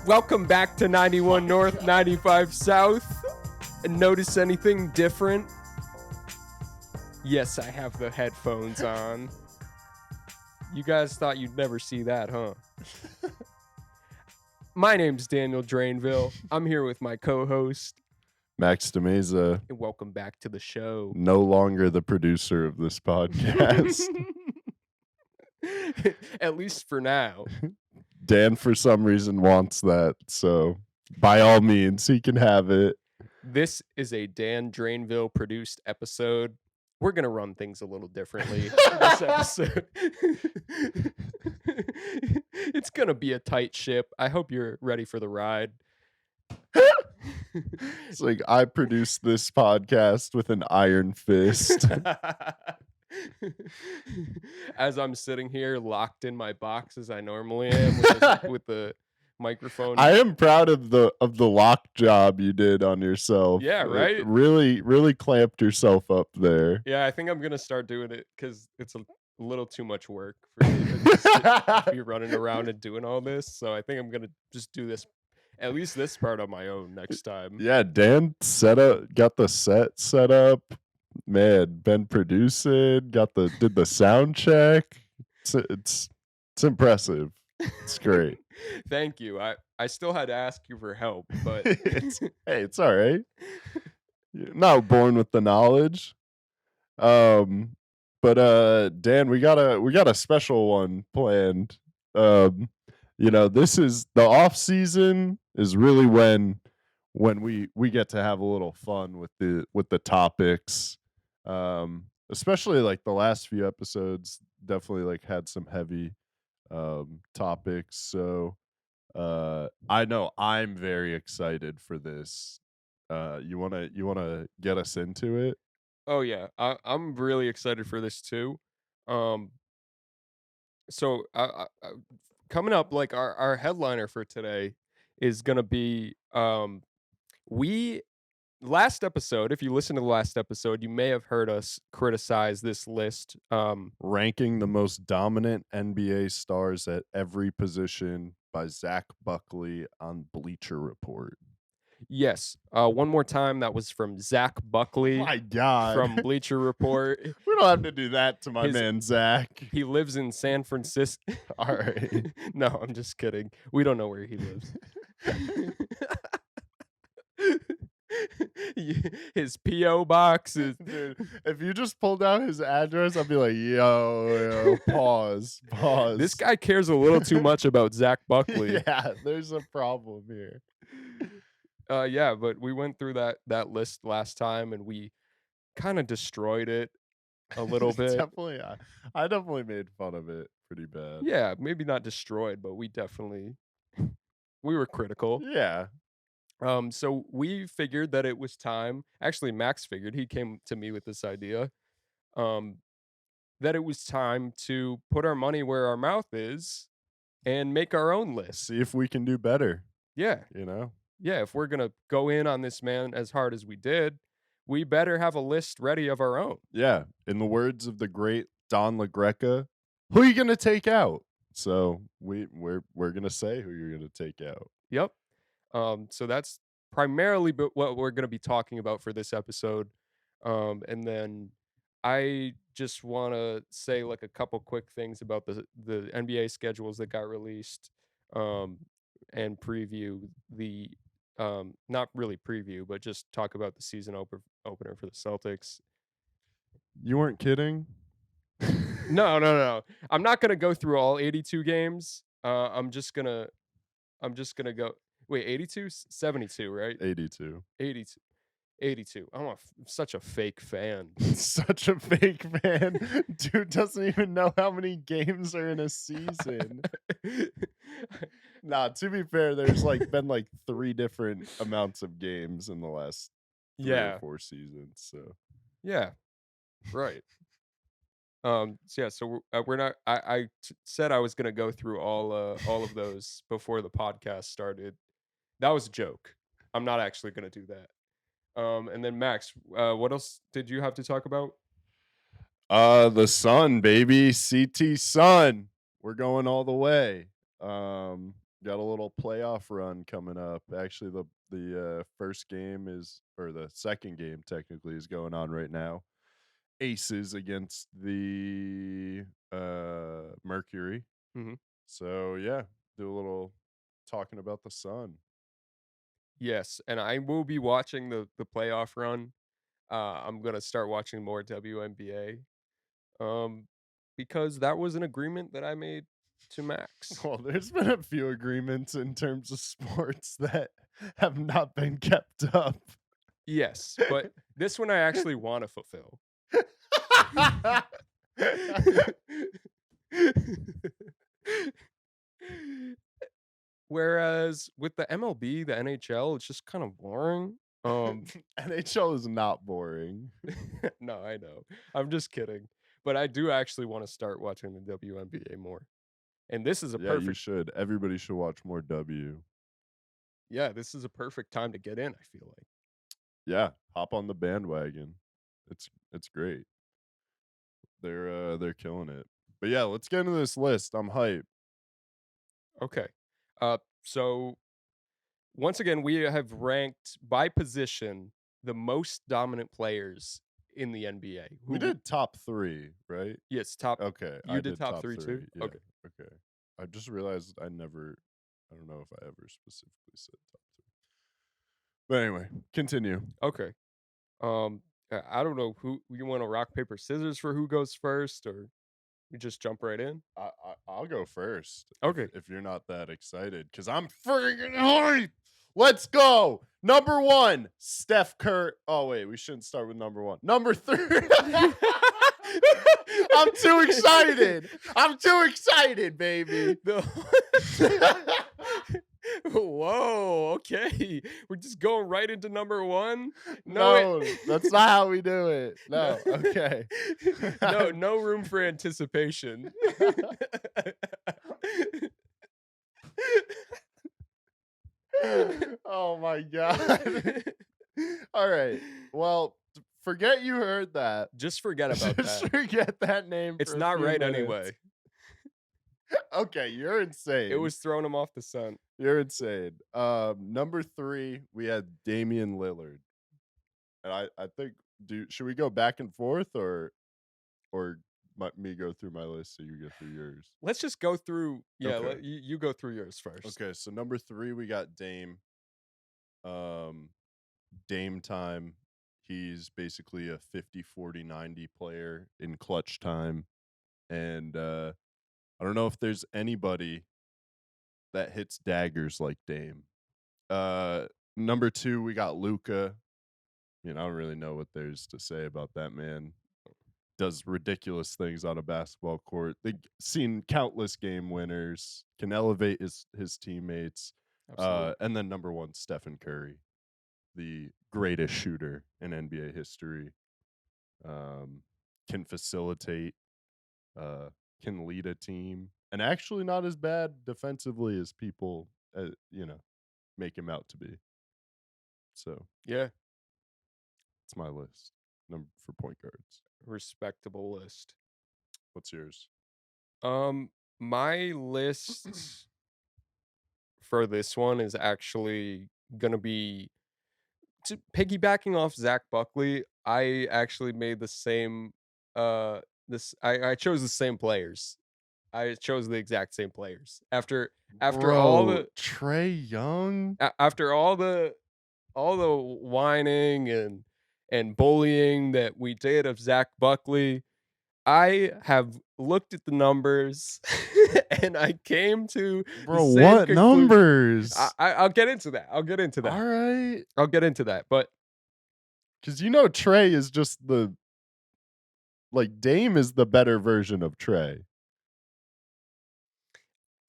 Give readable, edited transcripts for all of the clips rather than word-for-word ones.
Welcome back to 91 North, 95 South. Notice anything different? Yes, I have the headphones on. You guys thought you'd never see that, huh? My name's Daniel Drainville. I'm here with my co-host, Max DeMeza. And welcome back to the show. No longer the producer of this podcast. At least for now. Dan, for some reason, wants that. So, by all means, he can have it. This is a Dan Drainville produced episode. We're going to run things a little differently this episode. It's going to be a tight ship. I hope you're ready for the ride. It's like I produced this podcast with an iron fist. As I'm sitting here locked in my box as I normally am with the microphone. I am proud of the lock job you did on yourself. Yeah, right? It really clamped yourself up there. Yeah, I think I'm going to start doing it because it's a little too much work for me to be running around and doing all this. So I think I'm going to just do this, at least this part on my own next time. Yeah, Dan got the set set up. Man, been producing, did the sound check. It's impressive. It's great. Thank you. I still had to ask you for help, but it's all right. You're not born with the knowledge. But Dan, we got a special one planned. This is the off season is really when we get to have a little fun with the topics. Especially like the last few episodes definitely like had some heavy topics. So I know I'm very excited for this. You wanna get us into it? Oh yeah, I'm really excited for this too. So coming up, like our headliner for today is gonna be we last episode. If you listen to the last episode, you may have heard us criticize this list. Ranking the most dominant NBA stars at every position by Zach Buckley on Bleacher Report. Yes. One more time, that was from Zach Buckley. My God. From Bleacher Report. We don't have to do that to my man Zach. He lives in San Francisco. All right. No, I'm just kidding. We don't know where he lives. His P.O. box is... Dude, if you just pulled out his address, I'd be like, yo, pause. This guy cares a little too much about Zach Buckley. Yeah, there's a problem here. Yeah, but we went through that list last time and we kind of destroyed it a little bit. Definitely, I definitely made fun of it pretty bad. Yeah, maybe not destroyed, but we were critical. Yeah. So we figured that it was time. Actually, Max figured, he came to me with this idea, that it was time to put our money where our mouth is and make our own list. See if we can do better. Yeah. Yeah, if we're going to go in on this man as hard as we did, we better have a list ready of our own. Yeah. In the words of the great Don LaGreca, who are you going to take out? So we're going to say who you're going to take out. Yep. So that's primarily what we're going to be talking about for this episode. And then I just want to say like a couple quick things about the NBA schedules that got released, and preview the not really preview, but just talk about the season opener for the Celtics. You weren't kidding? No. I'm not gonna go through all 82 games. I'm just gonna go. Wait, 82, 72, right? 82. 82. I'm such a fake fan. Such a fake fan. Dude doesn't even know how many games are in a season. Nah, to be fair, there's been 3 different amounts of games in the last 3 or 4 seasons. So yeah, right. So we're not. I said I was gonna go through all of those before the podcast started. That was a joke. I'm not actually gonna do that. And then Max, what else did you have to talk about? The Sun, baby. CT Sun. We're going all the way. got a little playoff run coming up. Actually, the first game is, or the second game technically is going on right now. Aces against the Mercury. Mhm. So yeah, do a little talking about the sun. Yes, and I will be watching the playoff run. I'm gonna start watching more WNBA, um, because that was an agreement that I made to Max. Well, there's been a few agreements in terms of sports that have not been kept up. Yes, but this one I actually wanna fulfill. Whereas with the MLB, the NHL, it's just kind of boring. NHL is not boring. No, I know. I'm just kidding. But I do actually wanna start watching the WNBA more. And this is a Yeah, you perfect should. Everybody should watch more W. yeah, this is a perfect time to get in, I feel like. Yeah, hop on the bandwagon. It's great. They're killing it. But yeah, let's get into this list. I'm hyped. Okay. So once again, we have ranked by position the most dominant players in the NBA. We Who did top 3, right? yes, top Okay, you I did did top top 3 too? 3. Yeah, Okay. okay. I just realized I don't know if I ever specifically said top 3. But anyway, continue. Okay. I don't know who you want to rock paper scissors for who goes first or you just jump right in? I'll go first Okay. if you're not that excited, because I'm freaking hyped. Let's go. Number 1, Steph Curry. Oh wait, we shouldn't start with number 1. Number 3. I'm too excited. I'm too excited, baby. The Whoa, okay. We're just going right into number 1? No, No, that's not how we do it. no. No, okay. No room for anticipation. Oh my god. All right. Well, forget you heard that. Just forget about Just that. forget that name It's for a not few right minutes. anyway. Okay, you're It insane. was throwing him off the scent. You're insane. Number 3, we had Damian Lillard. And I think, do should we go back and forth, or me go through my list so you go through yours? Let's just go through yeah, Okay. you go through yours first. Okay, so number 3 we got Dame. Um Dame time. He's basically a 50-40-90 player in clutch time. And I don't know if there's anybody that hits daggers like Dame. Uh Number 2, we got Luca. I don't really know what there's to say about that man. Does ridiculous things on a basketball court. They've seen countless game winners, can elevate his teammates. Absolutely. And then number 1, Stephen Curry, the greatest shooter in NBA history. Can facilitate, uh, can lead a team, and actually not as bad defensively as people, make him out to be. So Yeah, it's my list. Number for point guards. respectable list. What's yours? My list for this one is actually gonna be piggybacking off Zach Buckley. I actually made the same. I chose the same players. I chose the exact same players after all Bro, the Trey Young? after all the whining and bullying that we did of Zach Buckley. I have looked at the numbers and I came to the Bro, same what conclusion. numbers? I'll get into that. I'll get into that. Alright. I'll get into that. But 'Cause Trey is just Dame is the better version of Trey.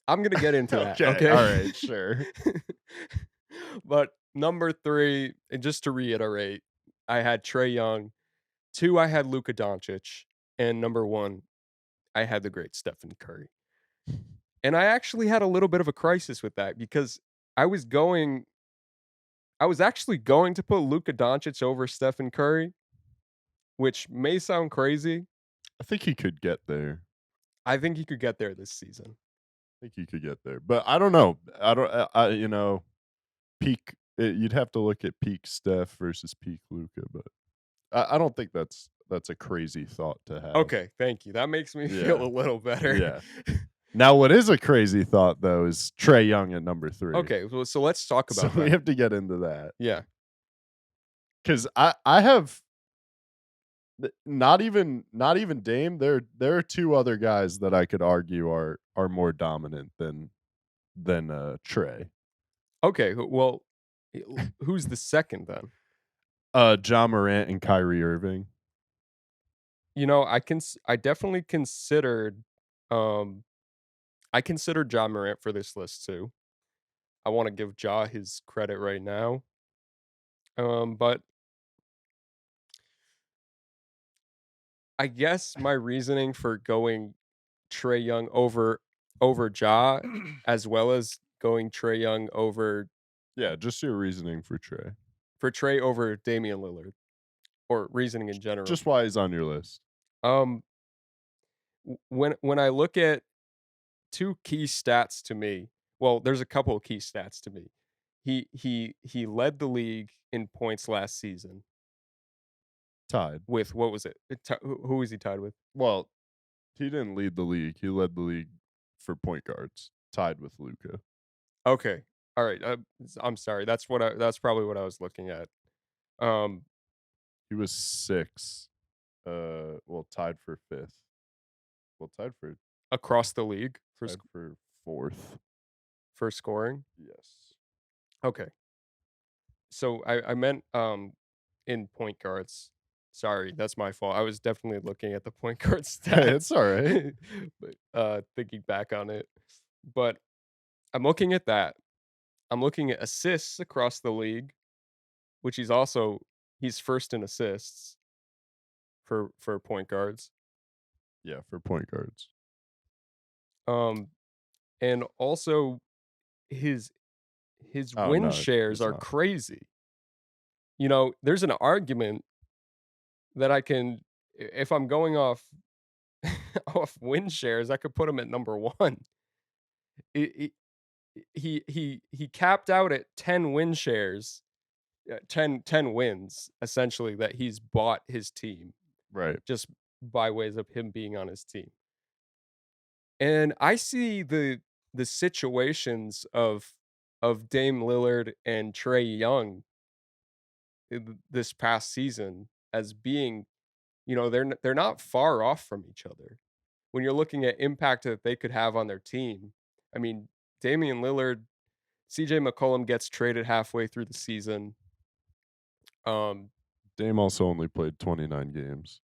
I'm gonna get into that. Okay, Okay. alright, sure. But number 3, and just to reiterate, I had Trey Young. 2, I had Luka Doncic, and number 1, I had the great Stephen Curry. And I actually had a little bit of a crisis with that because I was going I was actually going to put Luka Doncic over Stephen Curry, which may sound crazy. I think he could get there. I think he could get there this season. think he could get there, but I don't know. I don't. Peak. You'd have to look at peak Steph versus peak Luca, but I don't think that's a crazy thought to have. Okay, thank you. That makes me feel Yeah, a little better. yeah. Now, what is a crazy thought though is Trey Young at number 3. Okay, well, so let's talk So about we that. have to get into that Yeah. because I have not even Dame. There are two other guys that I could argue are more dominant than Trey. Okay, well, who's the second then? John Morant and Kyrie Irving. I definitely considered, um I considered John Morant for this list too. I wanna give Ja his credit right now, but I guess my reasoning for going Trey Young over Ja, as well as going Trey Young over Yeah, just your reasoning for Trey. for Trey over Damian Lillard, or reasoning in general. Just why he's on your list. Um, when I look at 2 key stats to me, well, there's a couple of key stats to me. He led the league in points last season Tied. with what was it? Who was he tied with? Well, he didn't lead the league. He led the league for point guards, tied with Luca. Okay. Alright, I'm sorry. That's probably what I was looking at. Um, He was 6. Well, tied for 5th. Well, Across the league tied for 4th. for scoring? Yes. Okay. So I meant, in point guards. Sorry, that's my fault. I was definitely looking at the point guard Hey, it's stats, alright. but, thinking back on it. But I'm looking at that. I'm looking at assists across the league, which he's first in assists for point guards. Yeah, for point guards. Um, and also his his Oh, win no, shares he's are not. crazy. There's an argument that if I'm going off off win shares, I could put him at number 1. He he capped out at 10 win shares, 10 wins essentially that he's bought his team Right. just by ways of him being on his team. And I see the situations of Dame Lillard and Trey Young this past season as being, they're not far off from each other. When you're looking at impact that they could have on their team, I mean, Damian Lillard, CJ McCollum gets traded halfway through the season. Um, Dame also only played 29 games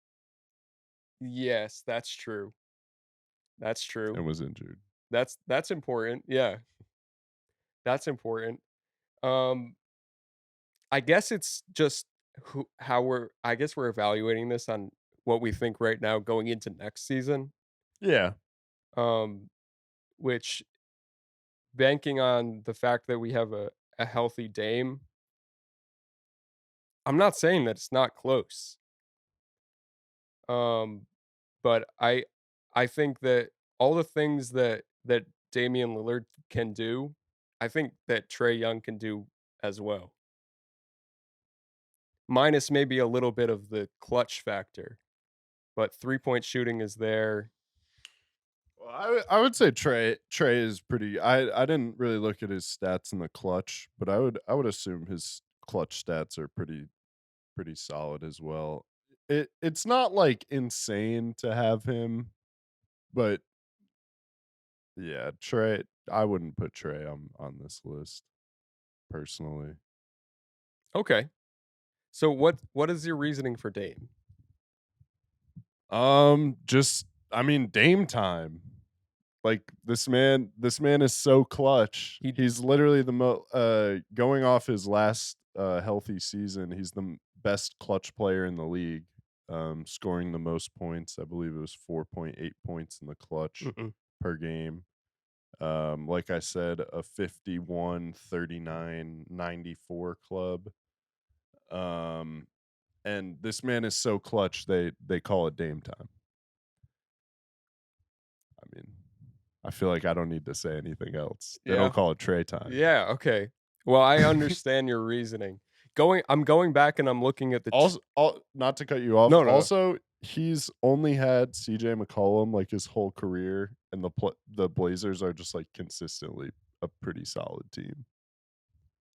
yes, that's true. That's true. and was injured. That's important. Yeah, that's important. Um, I guess it's just how I guess we're evaluating this on what we think right now going into next season. Yeah. Um, which banking on the fact that we have a healthy Dame, I'm not saying that it's not close. Um, but I think that all the things that Damian Lillard can do, I think that Trey Young can do as well. Minus maybe a little bit of the clutch factor, but 3-point shooting is there. Well, I would say Trey is pretty. I didn't really look at his stats in the clutch, but I would assume his clutch stats are pretty solid as well. It's not like insane to have him, but yeah, Trey. I wouldn't put Trey on this list personally. Okay. So what is your reasoning for Dame? Just I mean, Dame time. Like this man is so clutch. He He's literally going off his last healthy season, he's the best clutch player in the league. Scoring the most points. I believe it was 4.8 points in the clutch mm-mm. per game. Like I said, a 51, 39, 94 club. Um, and this man is so clutch they call it Dame time. I mean, I feel like I don't need to say anything else. They don't Yeah. call it Trey time. Yeah, okay. Well, I understand your reasoning. I'm going back and I'm looking at the t Also, not to cut you off. No, no, no. Also, he's only had CJ McCollum like his whole career, and the Blazers are just like consistently a pretty solid team.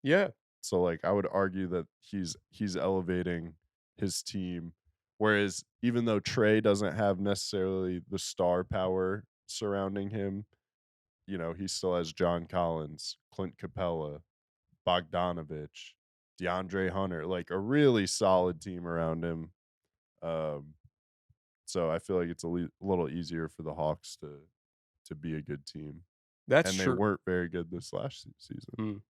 Yeah, So like I would argue that he's elevating his team, whereas even though Trey doesn't have necessarily the star power surrounding him, you know, he still has John Collins, Clint Capella, Bogdanovich, DeAndre Hunter, like a really solid team around him. Um, so I feel like it's a little easier for the Hawks to be a good team, that's and they true. weren't very good this last season. Mm.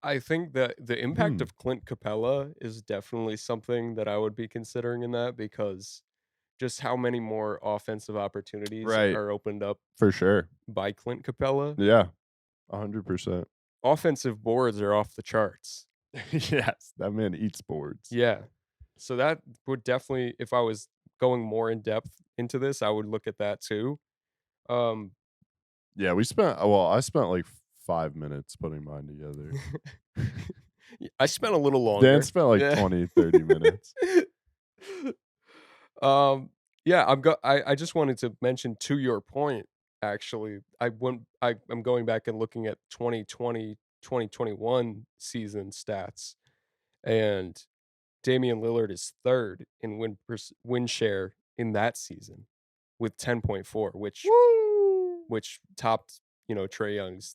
I think that the impact Hmm. of Clint Capella is definitely something that I would be considering in that because just how many more offensive opportunities Right, are opened up for sure. by Clint Capella. Yeah, 100%. Offensive boards are off the charts. Yes, that man eats boards. Yeah. So that would definitely if I was going more in depth into this, I would look at that too. Um Yeah, we spent well, I spent like 5 minutes putting mine together. I spent a little Dan longer. spent like Yeah. 20, 30 minutes. Um, yeah, I just wanted to mention to your point, actually, I'm going back and looking at 2020-2021 season stats, and Damian Lillard is 3rd in win share in that season with 10.4, Woo! which topped, Trae Young's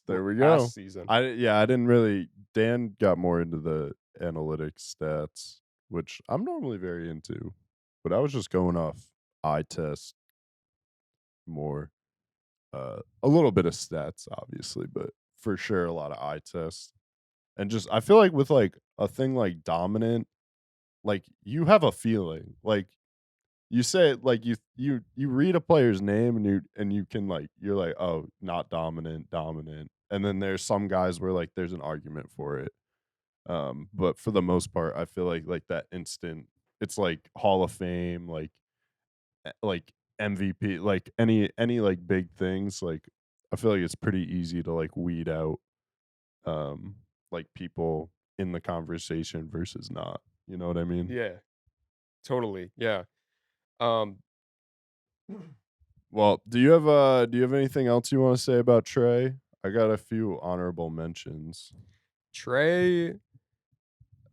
There we last go. season. I didn't really Dan got more into the analytics stats, which I'm normally very into, but I was just going off eye test more. A little bit of stats, obviously, but for sure a lot of eye test. And just I feel like with like a thing like dominant, like you have a feeling. Like you say it like you read a player's name and you can like you're like, oh, not dominant, dominant. And then there's some guys where like there's an argument for it. But for the most part, I feel like that instant, it's like Hall of Fame, like MVP, like any like big things, like I feel like it's pretty easy to like weed out um like people in the conversation versus not. You know what I mean? Yeah, totally, yeah. Um, Well, do you have anything else you want to say about Trey? I got a few honorable mentions. Trey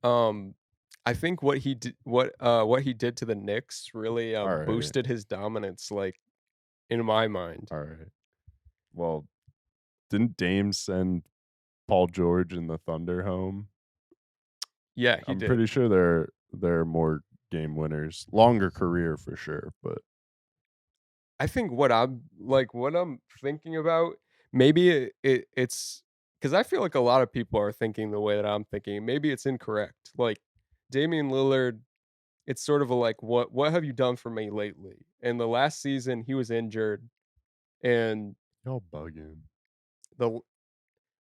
Um, I think what he did to the Knicks really, All right. boosted his dominance, like, in my mind. All right. Well, didn't Dame send Paul George and the Thunder home? Yeah, he I'm did. pretty sure they're more game winners. Longer career for sure, but I think what I'm thinking about, maybe it's because I feel like a lot of people are thinking the way that I'm thinking, maybe it's incorrect. Like, Damian Lillard, it's sort of a, like, "What have you done for me lately?" And the last season, he was injured, and y'all bugging. the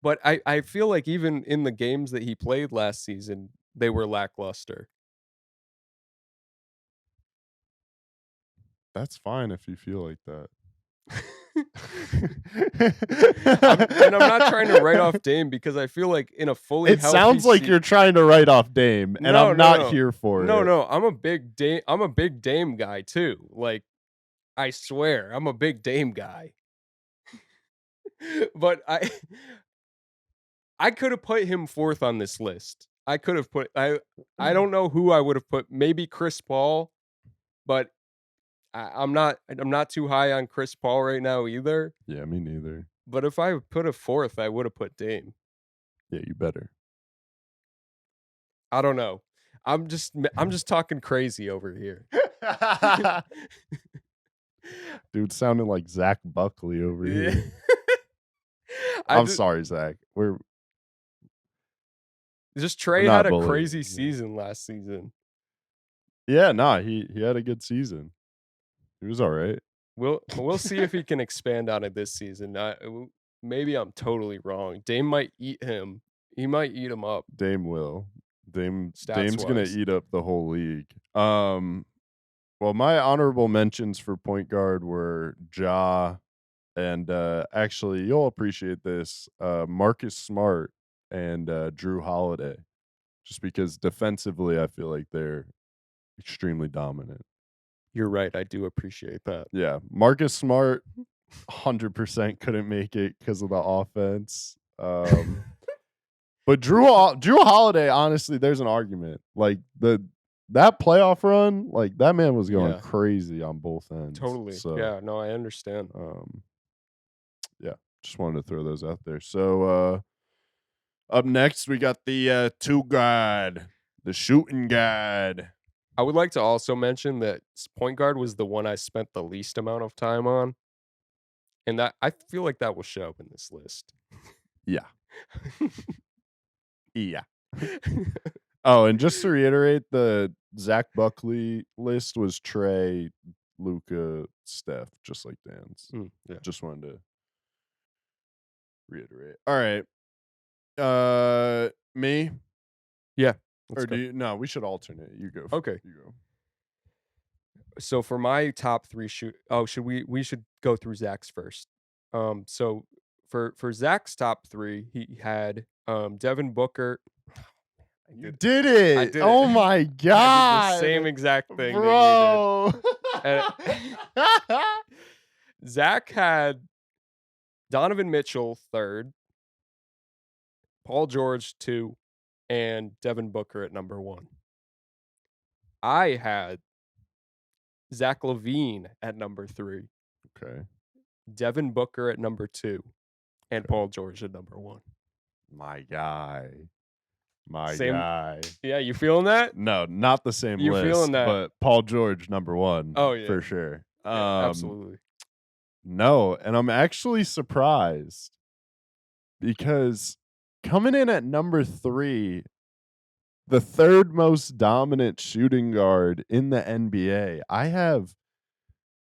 but I feel like even in the games that he played last season, they were lackluster. That's fine if you feel like that. I'm not trying to write off Dame because I feel like in a fully It healthy sounds like se you're trying to write off Dame, and No, I'm no, not no. here for No, it. no, I'm a big Dame guy too, like, I swear, I'm a big Dame guy. But I could have put him 4th on this list. I could have put I don't know who I would have put, maybe Chris Paul, but I'm not too high on Chris Paul right now either, Yeah, me neither. but if I put a 4th, I would have put Dame. Yeah, you better. I don't know. I'm just talking crazy over here. Dude sounding like Zach Buckley over Yeah. here. I I'm just sorry, Zach. just We're Trey had not a crazy bullying. Yeah. season last season. Yeah, nah, he had a good season. He was all right. We'll see if he can expand on it this season. Maybe I'm totally wrong. Dame might eat him. He might eat him up Dame will. stats Dame's gonna wise. eat up the whole league. Well, my honorable mentions for point guard were Ja and, actually, you'll appreciate this, Marcus Smart and, Drew Holiday, just because defensively, I feel like they're extremely dominant. You're right, I do appreciate that. Yeah, Marcus Smart 100% couldn't make it because of the offense, but Drew Holiday, honestly, there's an argument, like, that playoff run, like, that man was going Yeah, crazy on both ends, totally. so, Yeah, no, I understand. um, yeah, just wanted to throw those out there, so, up next, we got the, 2 guard, the shooting guard. I would like to also mention that point guard was the one I spent the least amount of time on, and that I feel like that will show up in this list. Yeah, yeah. Oh, and just to reiterate, the Zach Buckley list was Trey, Luca, Steph, just like Dan's. Yeah. Just wanted to reiterate. All right. Me? Yeah, let's Or do go. you no, we should alternate. You go. Okay. You go. So for my top 3 should we should go through Zach's first. So for Zach's top 3, he had, Devin Booker. I You did did I it. did it. Oh my I did the same god. exact thing that you did. Bro. And Zach had Donovan Mitchell 3rd, Paul George 2, and Devin Booker at number 1. I had Zach LaVine at number 3, Okay. Devin Booker at number 2, and Okay. Paul George at number 1. My guy. My Same. guy. Yeah, you feeling that? No, not the same You feeling list, that? but Paul George number 1 Oh, yeah. for sure. Yeah, absolutely. No, and I'm actually surprised because coming in at number 3, the 3rd most dominant shooting guard in the NBA, I have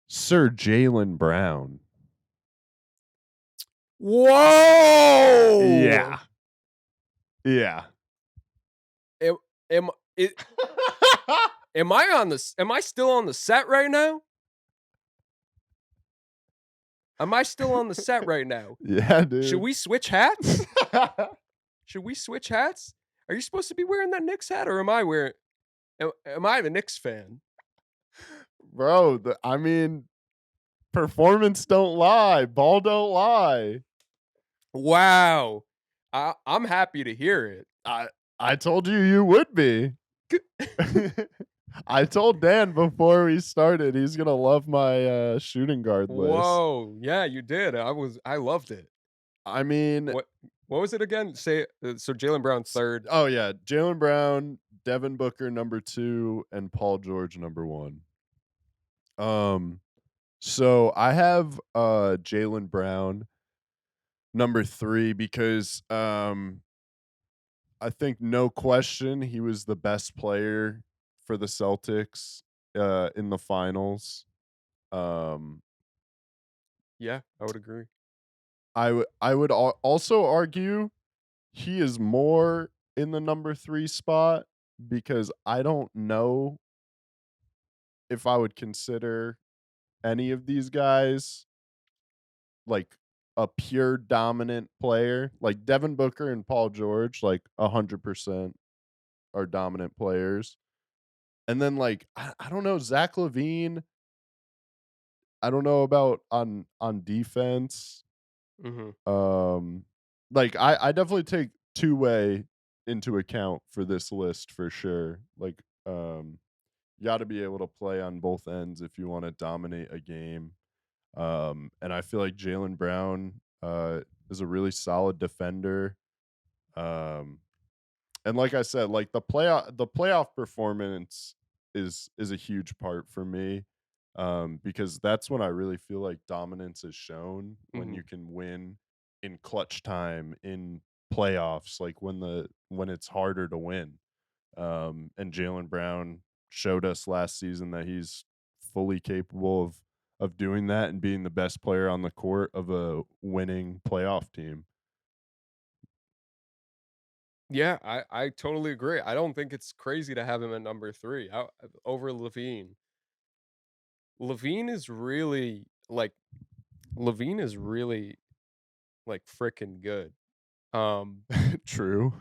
Sir Jaylen Brown. Whoa! Yeah. Yeah. Am am it am I still on the set right now? Am I still on the set right now? Yeah, Should dude. we switch hats? Should we switch hats? Are you supposed to be wearing that Knicks hat, or am I wearing am I the Knicks fan? Bro, I mean, performance don't lie, ball don't lie. Wow. I'm happy to hear it. I I told you you would be. I told Dan before we started he's gonna love my, shooting guard list. Whoa, yeah, you did. I loved it. I mean, What what was it again? Say so Jalen Brown 3rd. oh, yeah, Jaylen Brown, Devin Booker number 2, and Paul George number 1. Um, so I have, Jaylen Brown number 3 because, I think no question he was the best player for the Celtics, in the finals. Um, Yeah, I would agree. I would also argue he is more in the number 3 spot because I don't know if I would consider any of these guys like a pure dominant player. Like Devin Booker and Paul George, like 100% are dominant players. And then like I don't know, Zach Levine, I don't know about on defense. Mhm. Um like I definitely take two-way into account for this list for sure. Like you got to be able to play on both ends if you want to dominate a game. And I feel like Jaylen Brown is a really solid defender. Um and like I said, like the playoff performance is a huge part for me. Because that's when I really feel like dominance is shown when Mhm. you can win in clutch time in playoffs, like when it's harder to win. And Jaylen Brown showed us last season that he's fully capable of doing that and being the best player on the court of a winning playoff team. Yeah, I totally agree. I don't think it's crazy to have him at number 3 over Levine. Levine is really like Levine is really like freaking good. Um, True.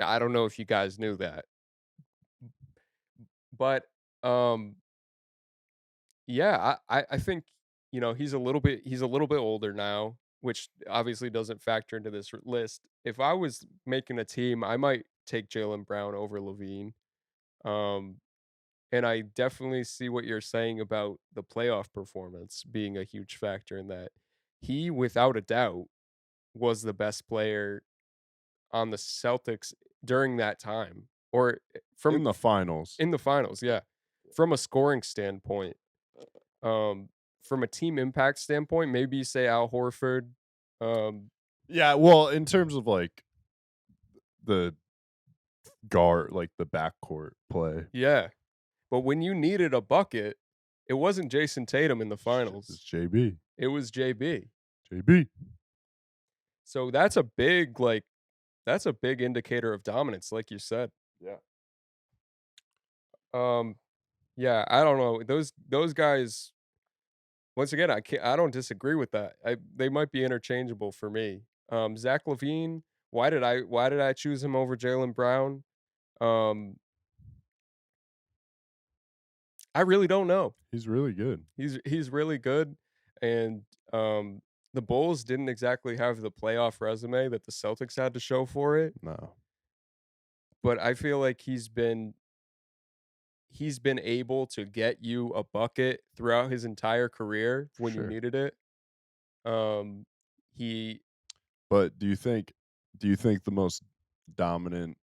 I don't know if you guys knew that, but um, yeah, I think he's a little bit older now, which obviously doesn't factor into this list. If I was making a team, I might take Jalen Brown over Levine. Um, and I definitely see what you're saying about the playoff performance being a huge factor in that. He, without a doubt, was the best player on the Celtics during that time, or In the finals. in the finals, yeah. From a scoring standpoint, um, from a team impact standpoint, maybe you say Al Horford. Um, Yeah, well, in terms of, like, the like, the backcourt play, yeah, but when you needed a bucket, it wasn't Jason Tatum in the it's finals. JB. It was JB. JB. So that's a big indicator of dominance, like you said. Yeah. Um, yeah, I don't know. Those guys, once again, I don't disagree with that. They might be interchangeable for me. Zach Levine, why did I choose him over Jalen Brown? Um, I really don't know. He's really good. He's really good, and the Bulls didn't exactly have the playoff resume that the Celtics had to show for it. No, But I feel like he's been able to get you a bucket throughout his entire career for when you sure. needed it. Um, he But do you think the most dominant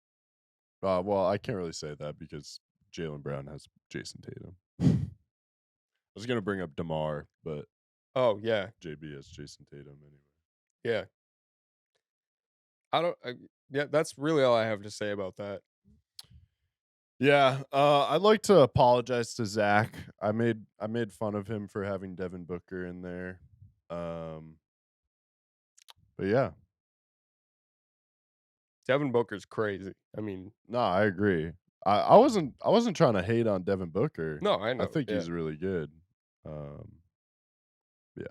well, I can't really say that because Jalen Brown has Jason Tatum. I was gonna bring up DeMar, but Oh yeah, JB has Jason Tatum anyway. yeah. I don't. Yeah, that's really all I have to say about that. Yeah, I'd like to apologize to Zach. I made fun of him for having Devin Booker in there. Um, but yeah, Devin Booker's crazy. I mean, no, I agree. I wasn't trying to hate on Devin Booker. no, I I know. think Yeah, he's really good. Um, yeah.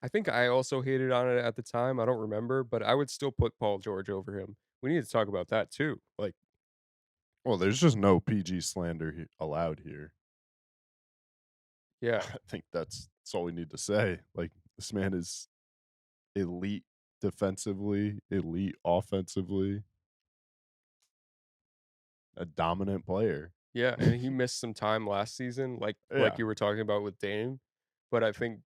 I think I also hated on it at the time. I don't remember, but I would still put Paul George over him. We need to talk about that too. Like, Well, there's just no PG slander allowed here. yeah, I think that's all we need to say. Like this man is elite defensively, elite offensively, a dominant player. yeah, and he missed some time last season, like Yeah. you were talking about with Dame. But I think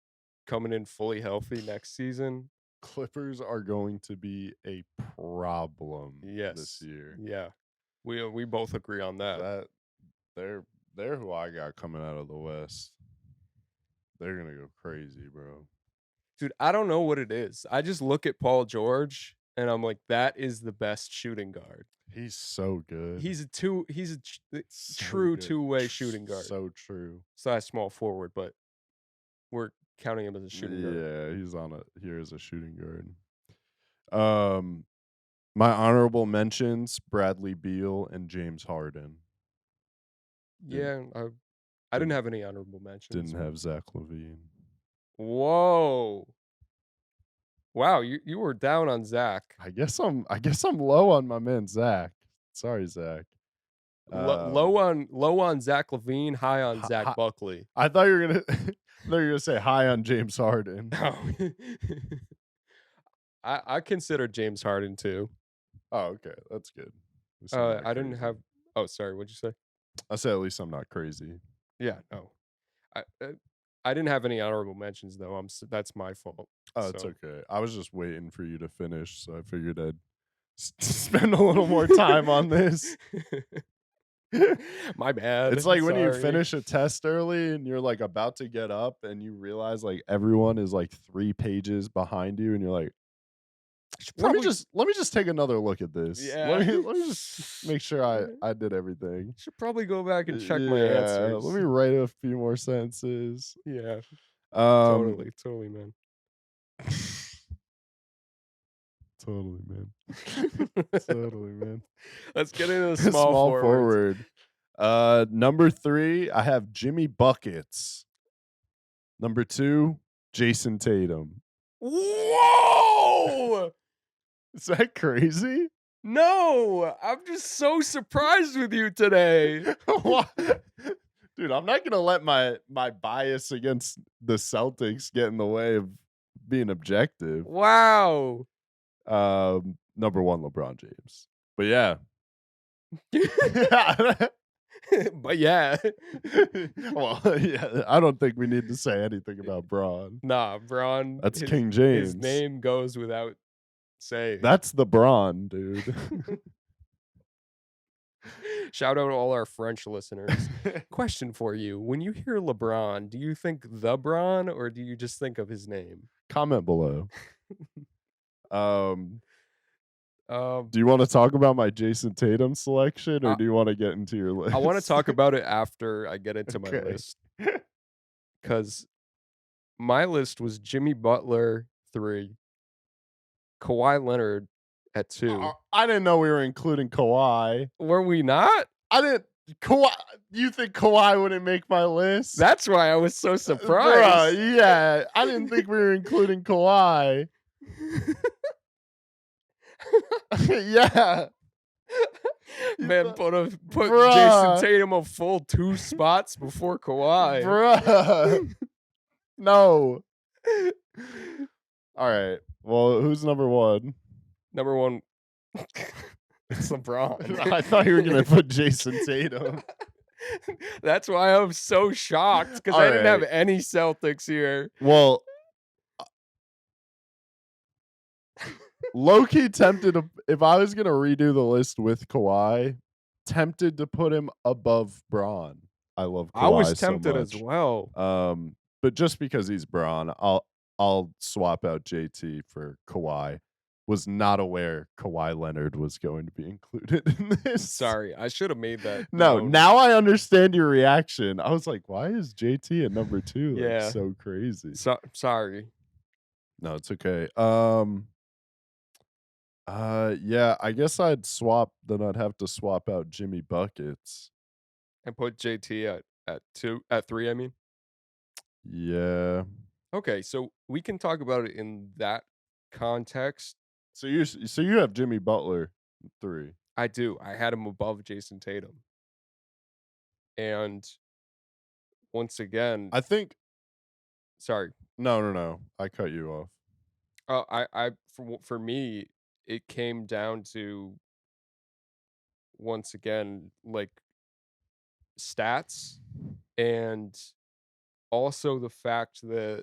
coming in fully healthy next season, Clippers are going to be a problem this yes, year. yeah, we both agree on that. That they're they're who I got coming out of the West. They're gonna go crazy, bro. Dude, I don't know what it is. I just look at Paul George and I'm like, that is the best shooting guard. He's so good. He's a So true good. two-way shooting guard. So true. Size small forward, but we're counting him as a shooting guard. Yeah, he's on here as a shooting guard. Um my honorable mentions, Bradley Beal and James Harden. Didn't Yeah, I didn't didn't have any honorable mentions. didn't have Zach Levine. Whoa. Wow, you were down on Zach. I guess I'm low on my man Zach. Sorry, Zach. Um Low on Zach Levine, high on hi, Zach hi, Buckley. I thought you were gonna I thought you were gonna say hi on James Harden. Oh. I consider James Harden too. Oh, okay. That's good. At least I'm not I didn't crazy. have Oh, sorry, what'd you say? I said at least I'm not crazy. Yeah, no. I didn't have any honorable mentions though. That's my fault. Oh, it's So okay. I was just waiting for you to finish, so I figured I'd spend a little more time on this. my bad. It's like when you Sorry. finish a test early and you're like about to get up and you realize like everyone is like 3 pages behind you and you're like, I should let me probably just let me just take another look at this. Let yeah. me let me just make sure I did everything. Should probably go back and check my Yeah, let answers. me write a few more sentences. Yeah, Um totally, totally, man. totally, man. Totally, man. Let's get into the small Small forwards. forward. Number 3, I have Jimmy Buckets. Number 2, Jason Tatum. Whoa! Is that crazy? No, I'm just so surprised with you today. Wha Dude, I'm not gonna let my bias against the Celtics get in the way of being objective. Wow. Number 1, LeBron James. But yeah. But yeah. Well, yeah, I don't think we need to say anything about Braun. Nah, Braun, That's King his James. name goes without saying. That's the Braun, dude. Shout out to all our French listeners. Question for you. When you hear LeBron, do you think the Bron or do you just think of his name? Comment below. Um, Um, do you wanna talk about my Jason Tatum selection, or I, do you wanna get into your I want to list? talk about it after I get into my Okay. list because my list was Jimmy Butler 3, Kawhi Leonard at 2. I didn't know we were including Kawhi. Were we not? I didn't Kawhi You think Kawhi wouldn't make my list? That's why I was so surprised. Bruh, yeah, I didn't think we were including Kawhi. Yeah. You Man, thought put Jason Bruh, Tatum a full 2 spots before Kawhi. bruh. No. Alright, well, who's number 1? Number 1, it's LeBron. I thought you were gonna put Jason Tatum. That's why I'm so shocked because I didn't have Alright, any Celtics here. well, low-key tempted to if I was gonna redo the list with Kawhi, tempted to put him above Braun. I love I was Kawhi so tempted as much. well. But just because he's Braun, I'll swap out JT for Kawhi. Was not aware Kawhi Leonard was going to be included in this. Sorry, I should have made that No, known. now I understand your reaction. I was like, why is JT at number 2? Like, Yeah. so crazy. Sorry. No, it's okay. Yeah, I guess then I'd have to swap out Jimmy Buckets. And put JT at 2 at 3, I mean. Yeah. Okay, so we can talk about it in that context. So you have Jimmy Butler 3. I do. I had him above Jason Tatum. And once again, I think sorry. no. I cut you off. For me, it came down to once again like stats and also the fact that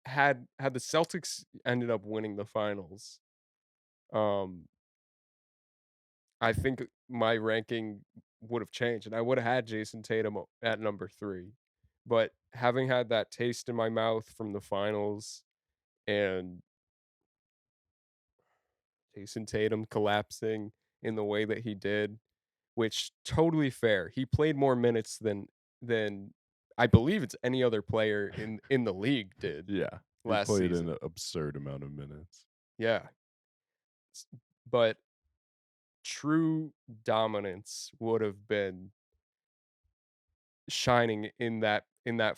had the Celtics ended up winning the finals, um, I think my ranking would have changed and I would have had Jason Tatum at number 3. But having had that taste in my mouth from the finals and Jason Tatum collapsing in the way that he did, which totally fair. He played more minutes than I believe it's any other player in the league did Yeah. He last played an season. absurd amount of minutes. Yeah. But true dominance would have been shining in that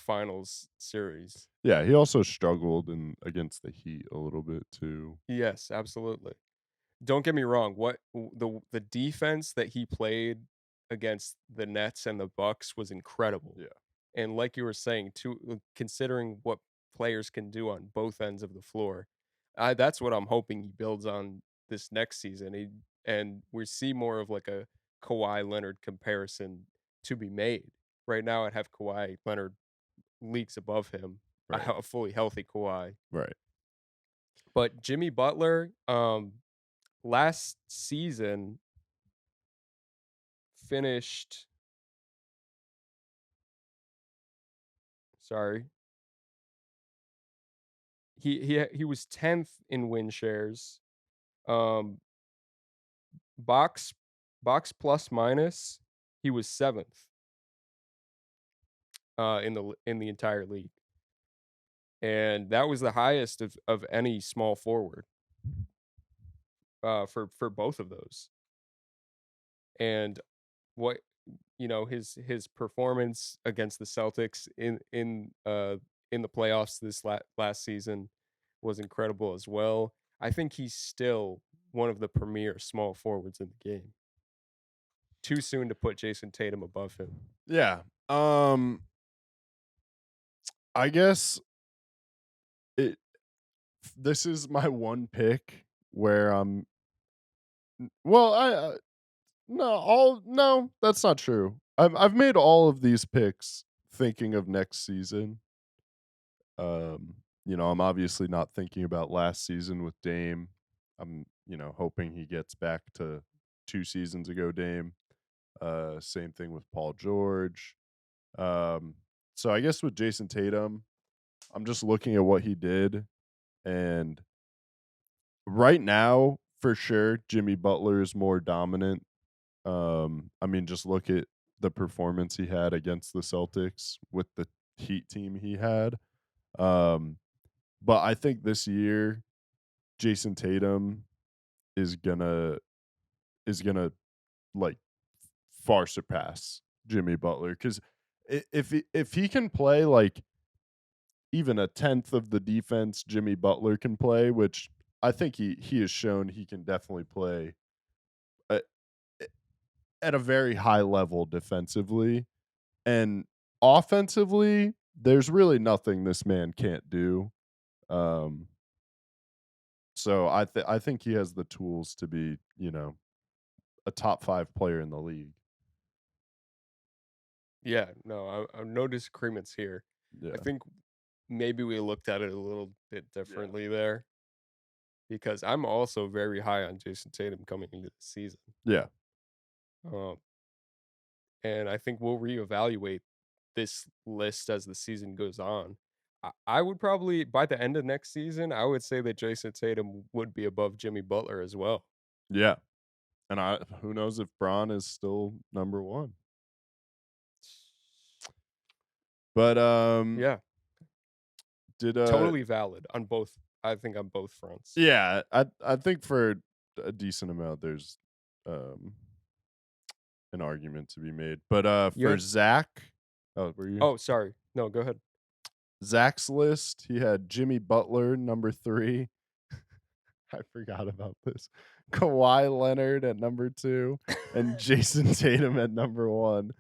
finals series. Yeah, he also struggled against the Heat a little bit too. Yes, absolutely. Don't get me wrong, the defense that he played against the Nets and the Bucks was incredible. Yeah. And like you were saying, considering what players can do on both ends of the floor, that's what I'm hoping he builds on this next season. And we see more of like a Kawhi Leonard comparison to be made. Right now, I'd have Kawhi Leonard leagues above him, Right. a fully healthy Kawhi. Right. But Jimmy Butler, last season finished sorry. He was 10th in win shares. Um, box plus minus, he was 7th in the entire league. And that was the highest of any small forward for both of those. And what his performance against the Celtics in the playoffs this last season was incredible as well. I think he's still one of the premier small forwards in the game. Too soon to put Jason Tatum above him. Yeah. Um, I guess it this is my one pick where well, no, all no, that's not true. I've made all of these picks thinking of next season. I'm obviously not thinking about last season with Dame. I'm, hoping he gets back to 2 seasons ago Dame. Same thing with Paul George. Um, so I guess with Jason Tatum, I'm just looking at what he did, and right now, for sure, Jimmy Butler is more dominant. I mean, just look at the performance he had against the Celtics with the Heat team he had. Um, but I think this year, Jason Tatum is gonna like far surpass Jimmy Butler because if he can play like even a tenth of the defense Jimmy Butler can play, which I think he has shown he can definitely play at, at a very high level defensively and offensively. There's really nothing this man can't do. Um, so I think he has the tools to be a top 5 player in the league. Yeah, no, no disagreements here. I Yeah. think maybe we looked at it a little bit Yeah. differently there because I'm also very high on Jason Tatum coming into the season. Yeah. Um, and I think we'll reevaluate this list as the season goes on. I would probably, by the end of next season, I would say that Jason Tatum would be above Jimmy Butler as well. Yeah. And I who knows if Braun is still number 1. But, Yeah, did, totally valid on both. I think on both fronts. yeah, I think for a decent amount, there's, um, an argument to be made. But, You for had, Zach were you oh, sorry. No, go ahead. Zach's list, he had Jimmy Butler, number 3. I forgot about this. Kawhi Leonard at number 2 and Jason Tatum at number 1.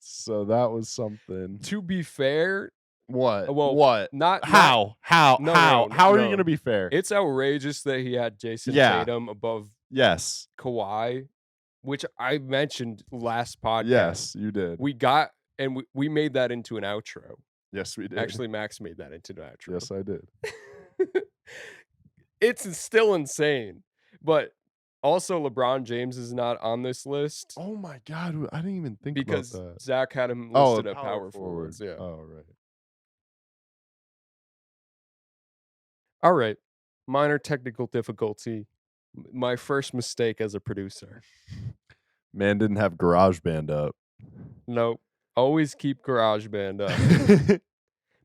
So that was something. To be fair, What? well, What? not How? How? no, no, How? no, How are you gonna no. be fair? It's outrageous that he had Jason Yeah. Tatum above Yes. Kawhi, which I mentioned last podcast. Yes, you did. We got and we made that into an outro. Yes, we did. Actually, Max made that into an Yes, I did. outro. It's still insane, but also LeBron James is not on this list Oh my god, I didn't even think about because that. Zach had him Oh, a listed at power power forward. forwards, yeah. Oh, right. Alright, minor technical difficulty. My first mistake as a producer. Man didn't have GarageBand up. Nope, always keep GarageBand up.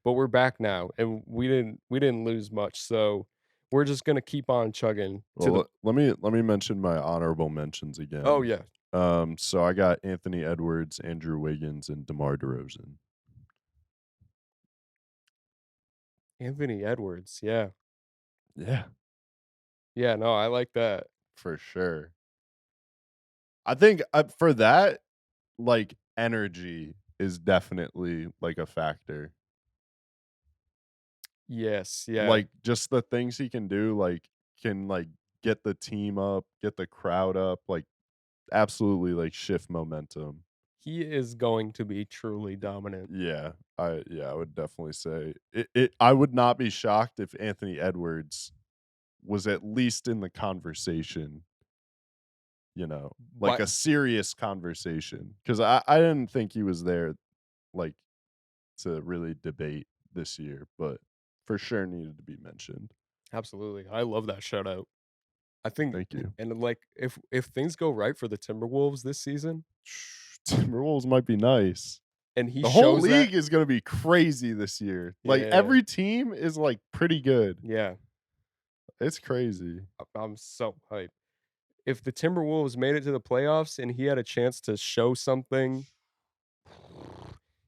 But we're back now, and we didn't lose much, so we're just gonna keep on chugging to Well, the let me mention my honorable mentions oh, again. yeah, So I got Anthony Edwards, Andrew Wiggins, and DeMar DeRozan. Anthony Edwards, yeah. Yeah, Yeah, no, I like that. for sure. I think for that, like energy is definitely like a factor. Yes, yeah. Like just the things he can do, like can like get the team up, get the crowd up, like absolutely like shift momentum. He is going to be truly dominant. I would definitely say I would not be shocked if Anthony Edwards was at least in the conversation, like But a serious conversation. Because I didn't think he was there like to really debate this year, but for sure needed to be mentioned. absolutely, I love that shutout. I think Thank you. and, like, if things go right for the Timberwolves this season, Timberwolves might be nice. and he The whole shows that league is gonna be crazy this year. Like yeah, every team is like pretty good. yeah, It's crazy. I'm so hyped. if the Timberwolves made it to the playoffs and he had a chance to show something,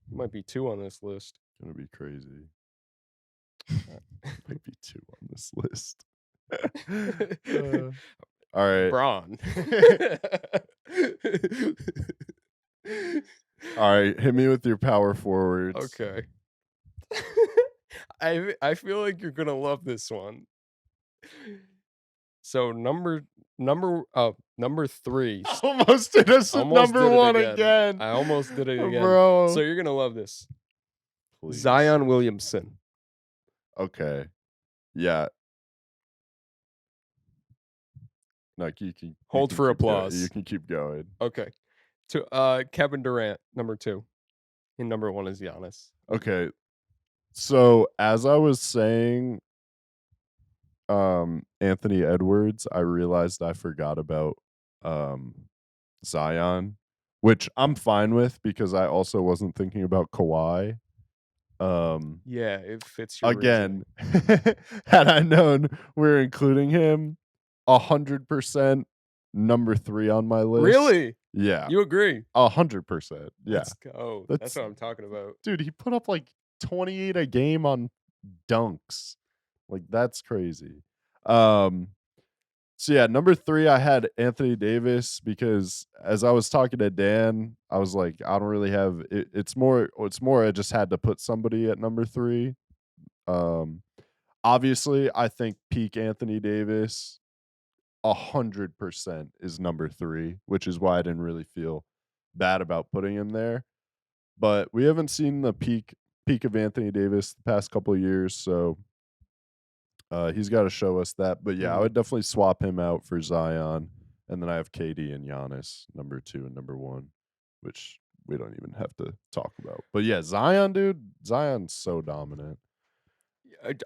he might be 2 on this list. Gonna be crazy. Uh, Might be 2 on this list. Uh, alright. Bron. Alright, hit me with your power forwards. Okay. I feel like you're gonna love this one. So number 3, Almost did us at almost number did it 1 again. again. I almost did it again. So Bro. you're gonna love this. Please. Zion Williamson. Okay. Yeah. No, you Hold can for keep going. You applause. can keep going. Okay. To Kevin Durant, number 2. And number 1 is Giannis. Okay. So, as I was saying, Anthony Edwards, I realized I forgot about, um, Zion, which I'm fine with because I also wasn't thinking about Kawhi. Um, Yeah, it fits your again, reasoning. had I known we're including him, 100% number 3 on my list. Really? Yeah, You agree? 100%. Yeah. Let's go. That's That's what I'm talking about. dude, he put up like 28 a game on dunks. Like that's crazy. Um so yeah, number 3 I had Anthony Davis because as I was talking to Dan, I was like I don't really have it's more I just had to put somebody at number 3. Um obviously I think peak Anthony Davis 100% is number 3, which is why I didn't really feel bad about putting him there. But we haven't seen the peak of Anthony Davis the past couple of years, so he's got to show us that. But yeah, I Mhm. would definitely swap him out for Zion, and then I have KD and Giannis number 2 and number 1, which we don't even have to talk about. But yeah, Zion, dude, Zion's so dominant.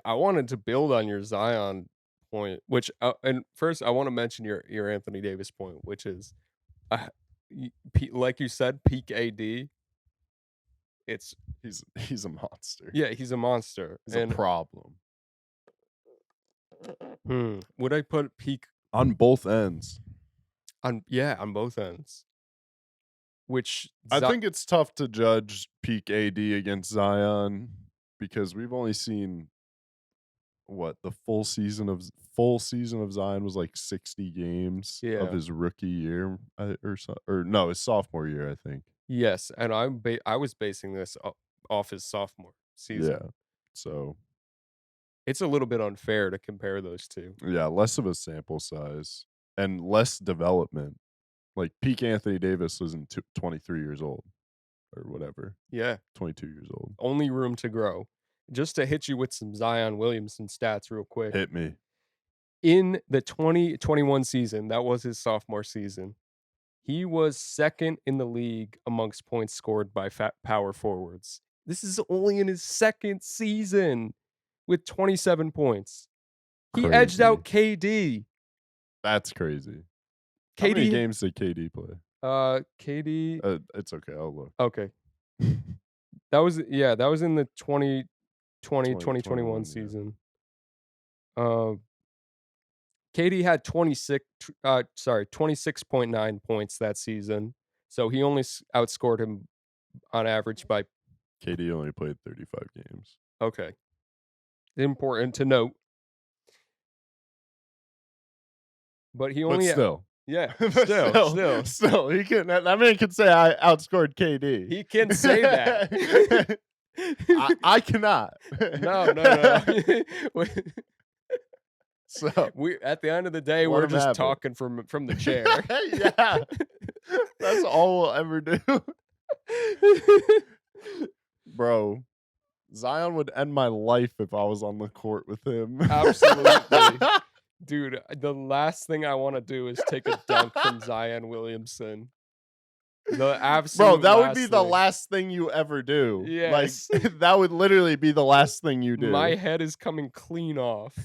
I wanted to build on your Zion point, which and first I want to mention your Anthony Davis point, which is uh, like you said, peak AD. It's He's a monster. yeah, he's a monster. He's a And problem would I put peak on both ends. on both ends? Which I think it's tough to judge peak AD against Zion because we've only seen what the full season of Zion was like 60 games of yeah. his rookie year or no, his sophomore year, I think. Yes, and I was basing this off his sophomore Yeah. season. So, It's a little bit unfair to compare those 2. yeah, less of a sample size and less development. Like peak Anthony Davis was 23 years old or whatever, Yeah, 22 years old. only room to grow. Just to hit you with some Zion Williamson stats real quick. Hit me. In the 2021 season, that was his sophomore season, he was 2nd in the league amongst points scored by power forwards. This is only in his 2nd season with 27 points. He edged Crazy. out KD. That's crazy. How many KD games did KD play? KD It's okay. I'll look. okay. That was in the 2021 2021, yeah. season. Uh, KD had 26.9 points that season. So he only outscored him on average by KD only played 35 games. okay. Important to note. But he But only still. yeah, But still, he can that man can say I outscored KD. He can say that. I cannot. No. So, We at the end of the day, let we're him just have it. talking from the chair. Yeah. That's all we'll ever do. Bro, Zion would end my life if I was on the court with him. Absolutely. Dude, the last thing I wanna do is take a dunk from Zion Williamson. The Bro, absolute that would be last the thing. last thing you ever do. Like, Yes. that would literally be the last thing you My do. head is coming clean off.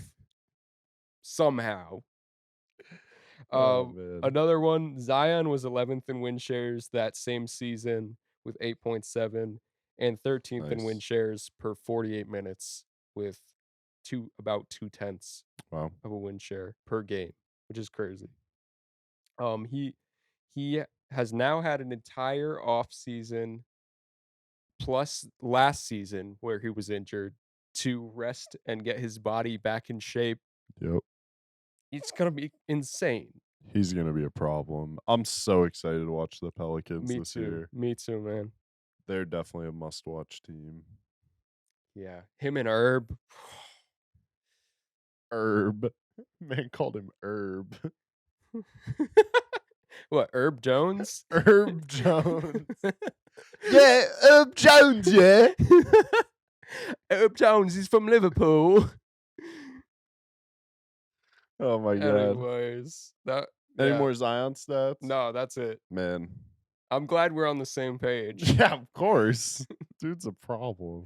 Somehow. Oh, man. Another one, Zion was 11th in win shares that same season with 8.7 and 13th in win Nice. shares per 48 minutes with about 2/10 Wow. of a win share per game, which is crazy. He has now had an entire off season plus last season where he was injured to rest and get his body back in shape. Yep. It's gonna be insane. He's gonna be a problem. I'm so excited to watch the Pelicans Me this too. year. Me too, man. They're definitely a must-watch team. Yeah. Him and Herb. Herb. Man called him Herb. What, Herb Jones? Herb Jones. Yeah, Herb Jones, yeah. Herb Jones is from Liverpool. Oh my god. Anyways, that Any yeah. more Zion stats? No, that's it. Man. I'm glad we're on the same page. Yeah, of course. Dude's a problem.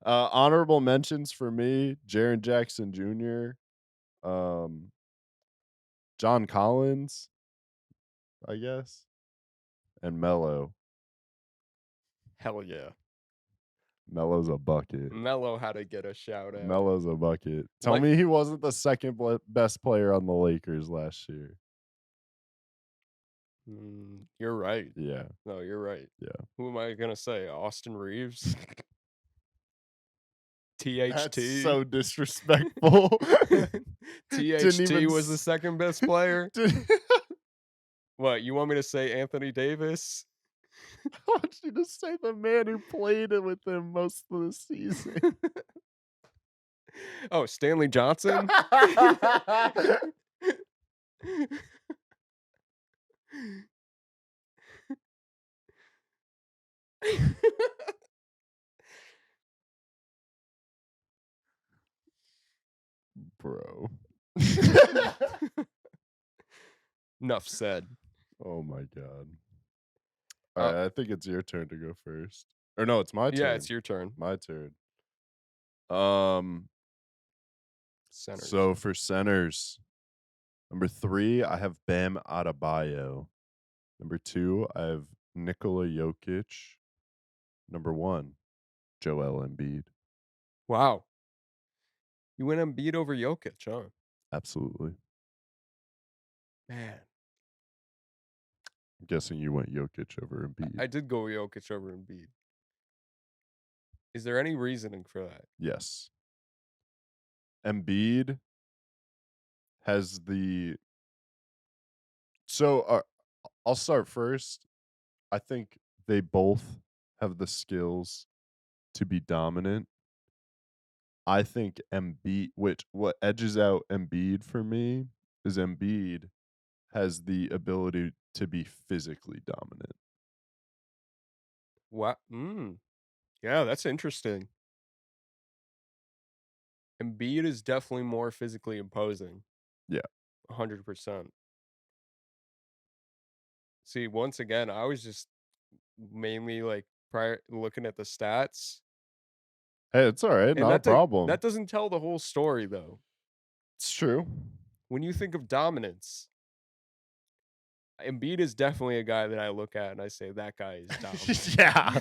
Honorable mentions for me, Jaren Jackson Jr., um, John Collins, I guess, and Melo. Hell yeah. Melo's a bucket. Melo had to get a shout out. Melo's a bucket. Tell Like, me he wasn't the second best player on the Lakers last year. you're right. Yeah, No, you're right. yeah. Who am I gonna say? Austin Reeves? That's THT? so disrespectful. Didn't THT even was the second best player? did What, you want me to say Anthony Davis? I want you to say the man who played it with him most of the season. Oh, Stanley Johnson? Bro. Enough said. Oh my god. Uh, Alright, I think it's your turn to go first. Or no, it's my yeah, turn. it's your turn. My turn. Um, Centers. so for centers, number 3, I have Bam Adebayo. Number 2, I have Nikola Jokic. Number 1, Joel Embiid. Wow. You went Embiid over Jokic, huh? Absolutely. Man, I'm guessing you went Jokic over I Embiid. did go Jokic over Embiid. Is there any reasoning for that? Yes. Embiid has the so I'll start first. I think they both have the skills to be dominant. I think Embiid, which what edges out Embiid for me is Embiid has the ability to be physically dominant. What? Yeah, that's interesting. Embiid is definitely more physically imposing. Yeah. 100%. See, once again, I was just mainly like prior looking at the stats, Hey, it's all right, and not a that problem. doesn't tell the whole story though. It's true. When you think of dominance, Embiid is definitely a guy that I look at and I say that guy is dominant. Yeah.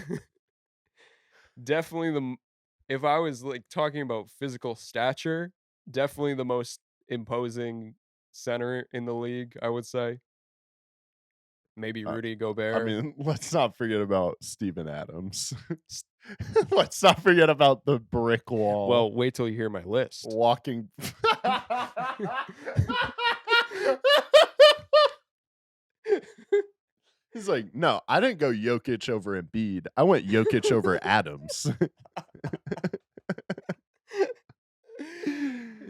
Definitely if I was like talking about physical stature, definitely the most imposing center in the league, I would say. Maybe Uh, Rudy I Gobert. mean, let's not forget about Steven Adams. Let's not forget about the brick wall Well, wait till you hear my list. walking. He's like, no, I didn't go Jokic over Embiid. I went Jokic over Adams.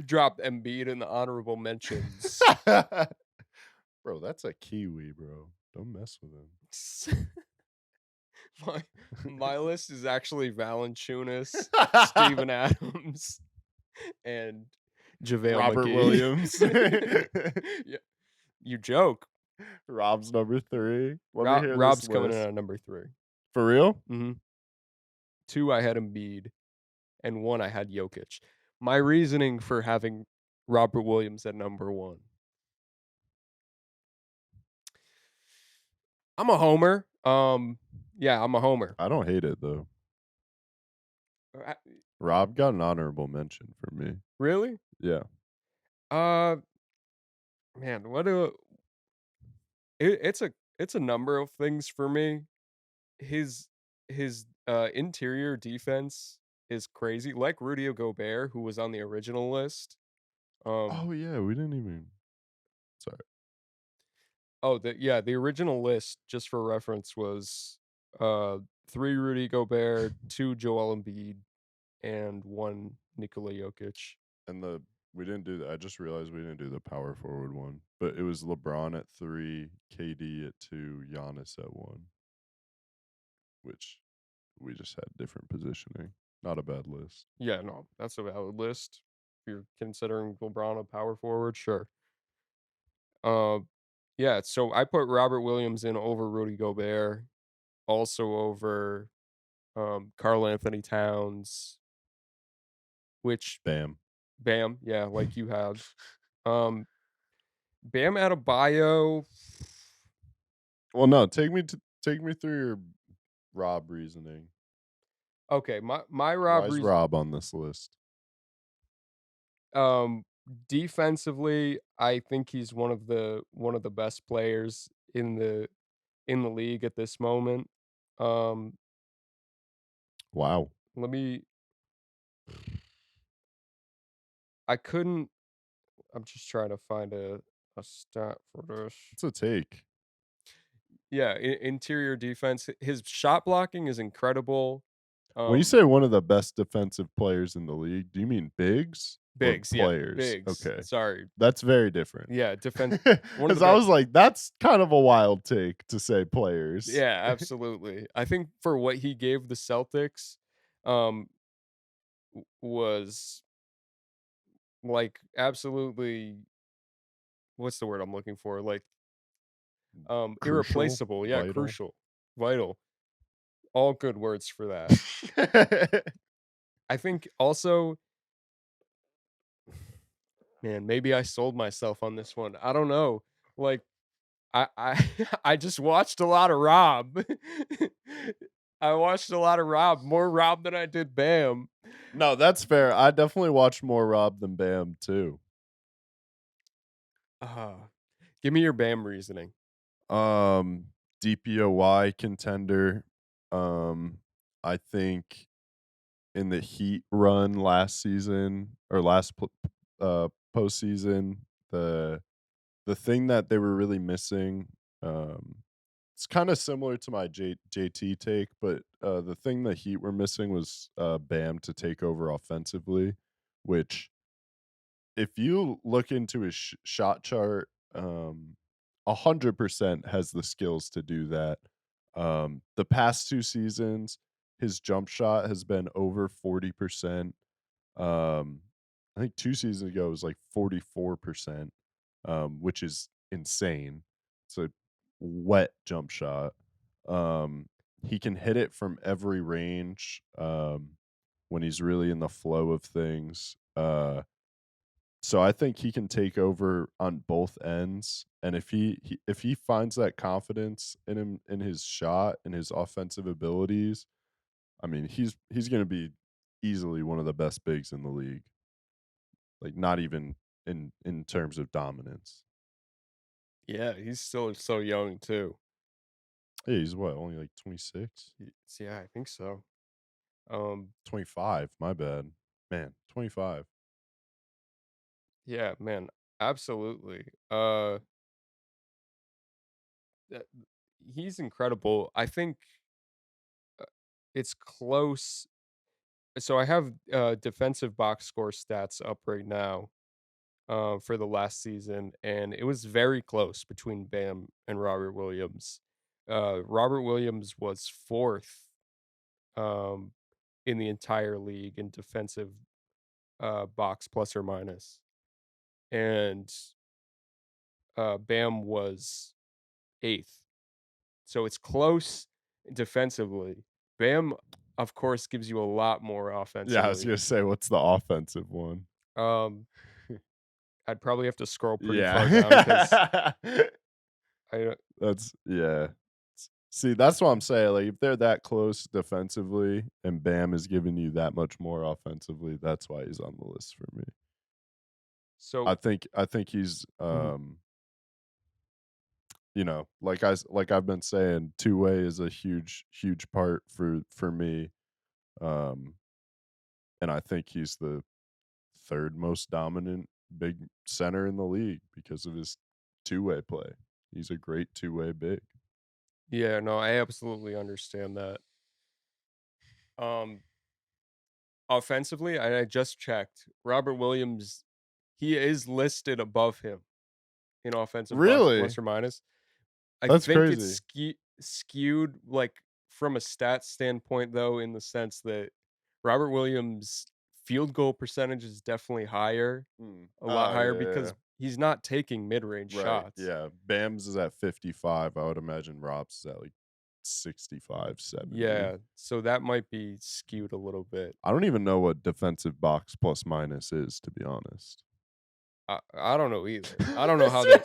Drop Embiid in the honorable mentions. Bro, that's a Kiwi, bro. Don't mess with him. My list is actually Valanciunas, Steven Adams, and JaVale Robert McGee. Williams. Yeah, you joke. Rob's number 3. Let me hear this Rob's coming in list. at number 3. For real? 2, I had Embiid, and 1, I had Jokic. My reasoning for having Robert Williams at number 1. I'm a homer. Yeah, I'm a homer. I don't hate it though. Uh, Rob got an honorable mention for me. Really? Yeah. Uh, man, it's a number of things for me. His his interior defense is crazy, like Rudy Gobert, who was on the original list. Um, Oh, yeah, we didn't even sorry. oh, the original list, just for reference, was, uh, 3 Rudy Gobert, 2 Joel Embiid, and 1 Nikola Jokic. And the we didn't do that. I just realized we didn't do the power forward one, but it was LeBron at 3, KD at 2, Giannis at 1, which we just had different positioning. Not a bad list. Yeah, no, that's a valid list. If you're considering LeBron a power forward, sure. Uh, yeah, so I put Robert Williams in over Rudy Gobert, also over, Karl Anthony Towns, which Bam. Bam, yeah, like you have. Um, Bam Adebayo, Well, no, take me through your Rob reasoning. okay, my Why Rob is Reas Rob on this list? um, defensively, I think he's one of the best players in the league at this moment. Um, Wow. let me I couldn't I'm just trying to find a stat for this. It's a take. Yeah, interior defense, his shot blocking is incredible. When you Um, say one of the best defensive players in the league, do you mean bigs or bigs, yeah, players? bigs. Okay. Sorry. That's very different. Yeah, one of the Because I best. was like, that's kind of a wild take to say players. Yeah, absolutely. I think for what he gave the Celtics, um, was like absolutely what's the word I'm looking for? Like, Crucial, irreplaceable. Yeah, vital. crucial, vital. All good words for that. I think also, man, maybe I sold myself on this one. I don't know. Like, I I just watched a lot of Rob. I watched a lot of Rob, more Rob than I did Bam. No, that's fair. I definitely watched more Rob than Bam too. Uh, give me your Bam reasoning. Um, DPOY contender. Um, I think in the Heat run last season or postseason, the thing that they were really missing, it's kind of similar to my JT take, but the thing the Heat were missing was Bam to take over offensively, which if you look into his shot chart, 100% has the skills to do that. The past 2 seasons, his jump shot has been over 40%. Um, I think 2 seasons ago, it was like 44%, which is insane. It's a wet jump shot. Um, he can hit it from every range, when he's really in the flow of things. So I think he can take over on both ends, and if he finds that confidence in him in his shot and his offensive abilities, I mean, he's gonna be easily one of the best bigs in the league, like, not even in terms of dominance. Yeah, he's still so young too. Yeah, he's what, only like 26? Yeah, I think so. Um, 25, my bad. Man, 25. yeah, man, absolutely. Th- he's incredible. I think uh, it's close. So I have defensive box score stats up right now for the last season, and it was very close between Bam and Robert Williams. Robert Williams was fourth um, in the entire league in defensive box plus or minus, and Bam was eighth. So it's close defensively. Bam, of course, gives you a lot more Yeah, I was offensively. gonna say, what's the offensive one? Um, I'd probably have to scroll pretty far down because Yeah. I That's yeah. See, that's what I'm saying, like, if they're that close defensively and Bam is giving you that much more offensively, that's why he's on the list for me. so I think he's, mhm. like I've been saying, two-way is a huge part for me. Um, and I think he's the third most dominant big center in the league because of his two-way play. He's a great two-way big. Yeah, no, I absolutely understand that. Um, Offensively, I just checked. Robert Williams, he is listed above him in offensive box Really? plus or minus. I That's think it's crazy. skewed, like, from a stats standpoint, though, in the sense that Robert Williams' field goal percentage is definitely higher, Mm. a lot Oh, higher yeah, yeah, because yeah. he's not taking mid-range Right, shots. yeah. Bams is at 55. I would imagine Rob's is at, like, 65, 70. Yeah, so that might be skewed a little bit. I don't even know what defensive box plus minus is, to be honest. I don't know either. This man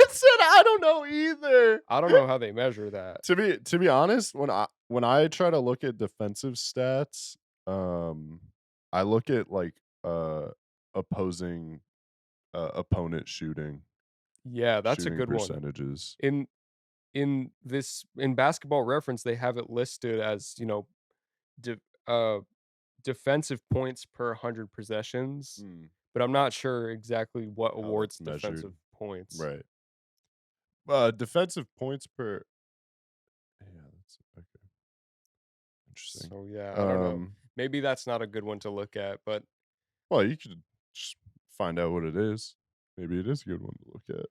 said, "I don't know either." I don't know how they measure that. To be honest, when I try to look at defensive stats, um, I look at, like, opposing, opponent Yeah, that's a shooting good one. percentages. In in Basketball Reference, they have it listed as, de uh, defensive points per 100 possessions, Mm, but I'm not sure exactly what how awards that's measured. defensive points. Right. Defensive points per yeah, that's okay, interesting. So, yeah, I don't know. Um, Maybe that's not a good one to look at, but well, you could just find out what it is. Maybe it is a good one to look at.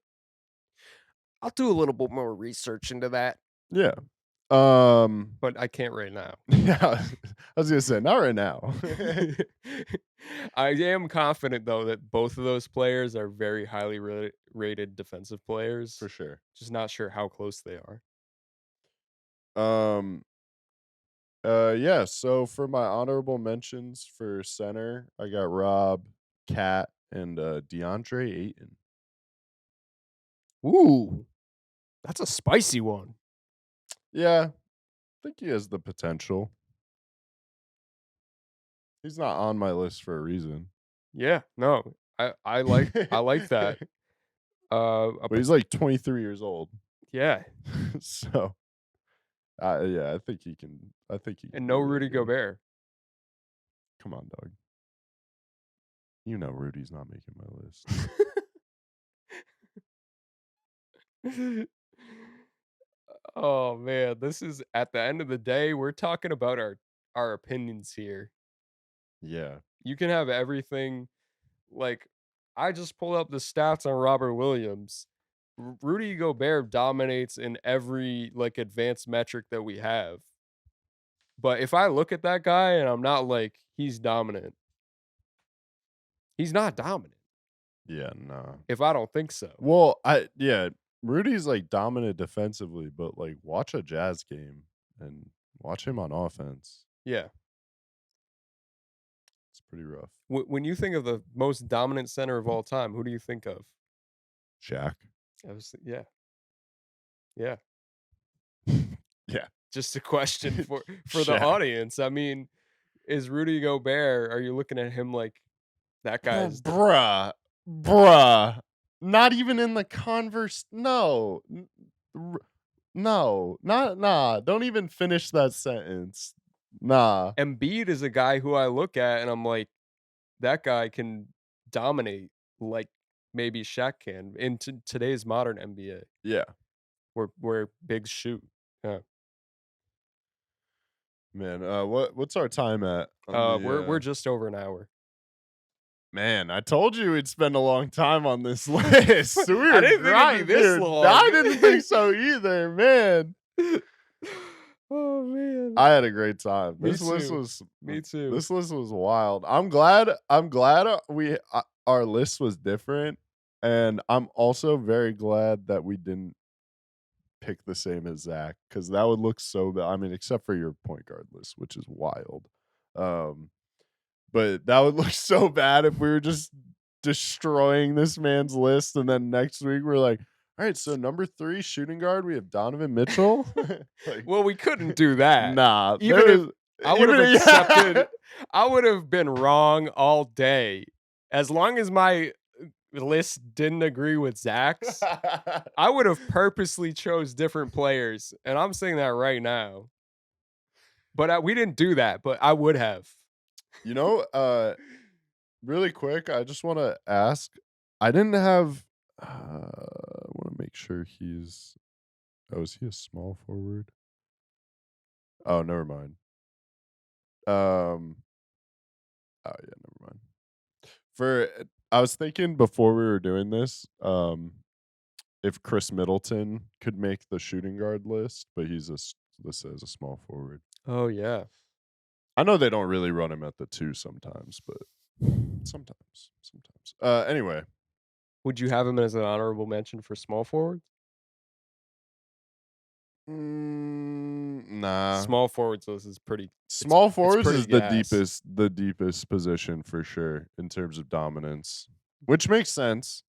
I'll do a little bit more research into that, Yeah. Um, but I can't right now. yeah, I was gonna say, not right now. I am confident, though, that both of those players are very highly rated defensive For players. sure. Just not sure how close they are. Um, yeah, so for my honorable mentions for center, I got Rob, Cat, and, DeAndre Ayton. Ooh, that's a spicy one. Yeah, I think he has the potential. He's not on my list for a reason. Yeah, no, I like that. A But pot he's, like, 23 years old. Yeah, So, yeah, I think he can and be no really Rudy good. Gobert. Come on, dog. You know Rudy's not making my list. Oh, man, this is at the end of the day, we're talking about our opinions here. Yeah. You can have everything. Like, I just pulled up the stats on Robert Williams. Rudy Gobert dominates in every, like, advanced metric that we have. But if I look at that guy and I'm not like, he's dominant, he's not dominant Yeah, nah. if I don't think so. Well, yeah, Rudy's, like, dominant defensively, but, like, watch a Jazz game and watch him on offense. Yeah. It's pretty rough. When you think of the most dominant center of all time, who do you think of? Shaq. Yeah, yeah. Yeah. Just a question for the Shaq. audience. I mean, is Rudy Gobert, are you looking at him like that guy's Bruh. Not even in the no. No. Not nah, don't even finish that sentence. Nah. Embiid is a guy who I look at and I'm like, that guy can dominate like maybe Shaq can in today's modern NBA Yeah. where bigs shoot. Yeah. Man, what's our time at on We're the, just over an hour. Man, I told you we'd spend a long time on this list. We I were didn't think it'd be grinding, this dude. long. I didn't think so either, man. Oh man. I had a great time. Me too. Me too. This list was wild. I'm glad our list was different, and I'm also very glad that we didn't pick the same as Zach because that would look so bad. I mean, except for your point guard list, which is wild. Um, but that would look so bad if we were just destroying this man's list, and then next week we're like, all right, so number 3 shooting guard, we have Donovan Mitchell. Like, Well, we couldn't do that. nah, Even if I would have even accepted, I would have been wrong all day. As long as my list didn't agree with Zach's, I would have purposely chose different players, and I'm saying that right now. But we didn't do that, but I would have. You know, really quick, I just wanna ask, I didn't have I wanna make sure he's oh, is he a small forward? Oh, never mind. Um, oh, yeah, never mind. For I was thinking before we were doing this, if Chris Middleton could make the shooting guard list, but he's listed as a small forward. Oh, yeah. I know they don't really run him at the 2 sometimes, but sometimes. Anyway, Would you have him as an honorable mention for small forwards? nah. Small forwards list is pretty Small it's forwards pretty is the gas. deepest position for sure in terms of dominance, which makes sense.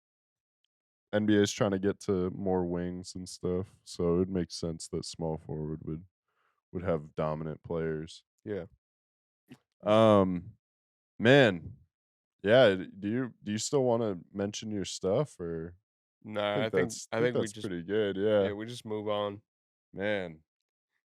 NBA is trying to get to more wings and stuff, so it makes sense that small forward would have dominant players. Yeah. Um, man, yeah. Do you still want to mention your stuff, or I Nah, think that's I I think think we that's just pretty good. Yeah, we just move on. man,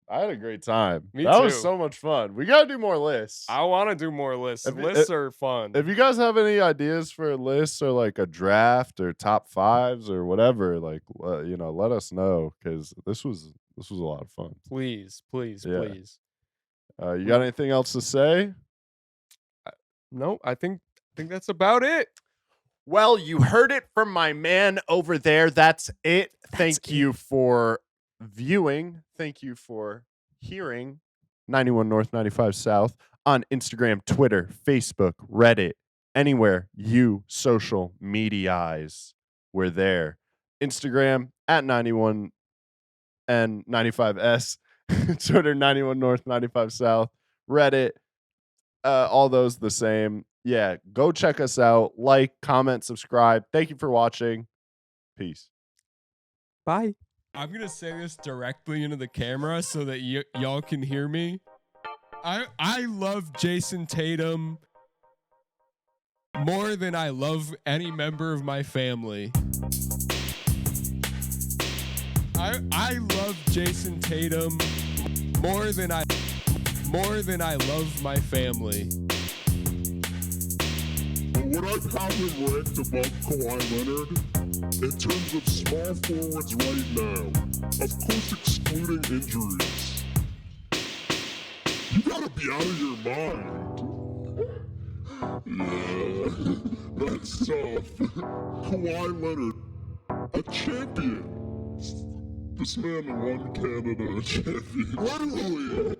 I had a great time. Me That was too. so much fun. We gotta do more lists. I wanna do more lists. If you, Lists are fun. if you guys have any ideas for lists or like a draft or top fives or whatever, like let us know because this was a lot of fun. Please, please, Yeah. please. You We got anything else to say? no, I think that's about it. Well, you heard it from my man over there. That's it. Thank you for viewing. Thank you for hearing 91 North, 95 South on Instagram, Twitter, Facebook, Reddit, anywhere you social mediaize. We're there. Instagram at 91 and 95S, Twitter 91 North, 95 South, Reddit, all those the same. Yeah, go check us out. Like, comment, subscribe. Thank you for watching. Peace. Bye. I'm gonna say this directly into the camera so that y'all can hear me. I love Jason Tatum more than I love any member of my family. I love Jason Tatum more than I love my family. Would I probably rank above Kawhi Leonard in terms of small forwards right now? Of course, excluding injuries. You gotta be out of your mind. Yeah, that's tough. Kawhi Leonard, a champion. This man won Canada a champion. Literally.